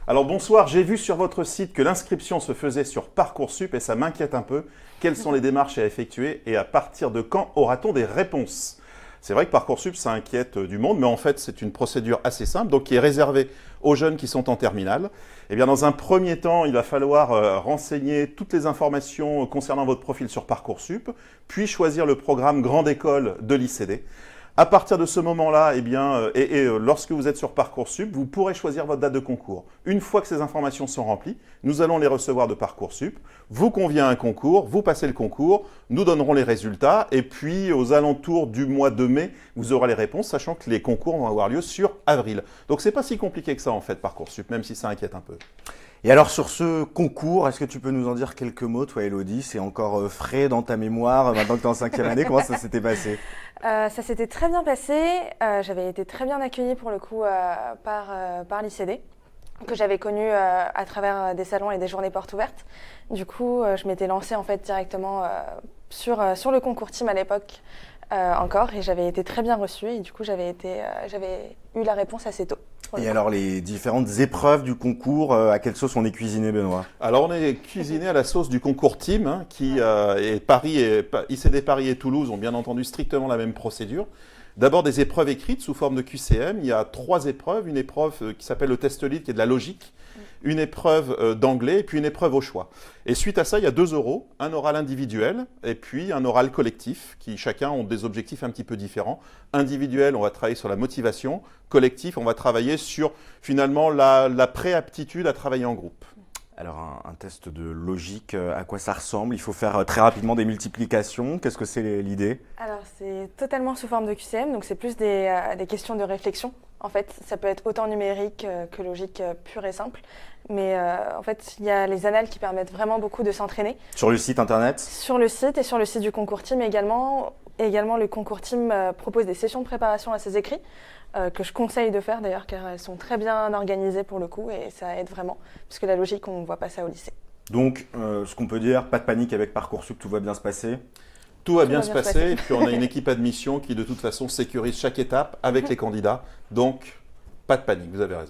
Alors bonsoir, j'ai vu sur votre site que l'inscription se faisait sur Parcoursup et ça m'inquiète un peu. Quelles sont les démarches à effectuer et à partir de quand aura-t-on des réponses? C'est vrai que Parcoursup, ça inquiète du monde, mais en fait, c'est une procédure assez simple, donc qui est réservée aux jeunes qui sont en terminale. Eh bien, dans un premier temps, il va falloir renseigner toutes les informations concernant votre profil sur Parcoursup, puis choisir le programme Grande École de l'ICD. À partir de ce moment-là, eh bien, lorsque vous êtes sur Parcoursup, vous pourrez choisir votre date de concours. Une fois que ces informations sont remplies, nous allons les recevoir de Parcoursup. Vous convient un concours, vous passez le concours, nous donnerons les résultats et puis aux alentours du mois de mai, vous aurez les réponses, sachant que les concours vont avoir lieu sur avril. Donc c'est pas si compliqué que ça en fait Parcoursup, même si ça inquiète un peu. Et alors sur ce concours, est-ce que tu peux nous en dire quelques mots, toi Elodie? C'est encore frais dans ta mémoire, maintenant que tu es en 5e année, comment ça s'était passé? Ça s'était très bien passé, j'avais été très bien accueillie pour le coup par l'ICD, que j'avais connu à travers des salons et des journées portes ouvertes. Du coup, je m'étais lancée en fait directement sur le concours team à l'époque encore et j'avais été très bien reçue et du coup j'avais eu la réponse assez tôt. Et alors les différentes épreuves du concours, à quelle sauce on est cuisiné, Benoît? Alors on est cuisiné à la sauce du concours team, hein, ICD Paris et Toulouse ont bien entendu strictement la même procédure. D'abord des épreuves écrites sous forme de QCM. Il y a 3 épreuves. Une épreuve qui s'appelle le test lead, qui est de la logique. Une épreuve d'anglais et puis une épreuve au choix. Et suite à ça, il y a 2 oraux, un oral individuel et puis un oral collectif, qui chacun ont des objectifs un petit peu différents. Individuel, on va travailler sur la motivation. Collectif, on va travailler sur finalement la préaptitude à travailler en groupe. Alors un test de logique, à quoi ça ressemble? Il faut faire très rapidement des multiplications. Qu'est-ce que c'est l'idée? Alors c'est totalement sous forme de QCM, donc c'est plus des questions de réflexion. En fait, ça peut être autant numérique que logique pure et simple. Mais en fait, il y a les annales qui permettent vraiment beaucoup de s'entraîner. Sur le site internet? Sur le site et sur le site du concours team également. Également, le concours team propose des sessions de préparation à ses écrits, que je conseille de faire d'ailleurs, car elles sont très bien organisées pour le coup et ça aide vraiment, puisque la logique, on ne voit pas ça au lycée. Donc, ce qu'on peut dire, pas de panique avec Parcoursup, tout va bien se passer? Tout va bien se passer et puis on a une équipe admission qui de toute façon sécurise chaque étape avec les candidats. Donc, pas de panique, vous avez raison.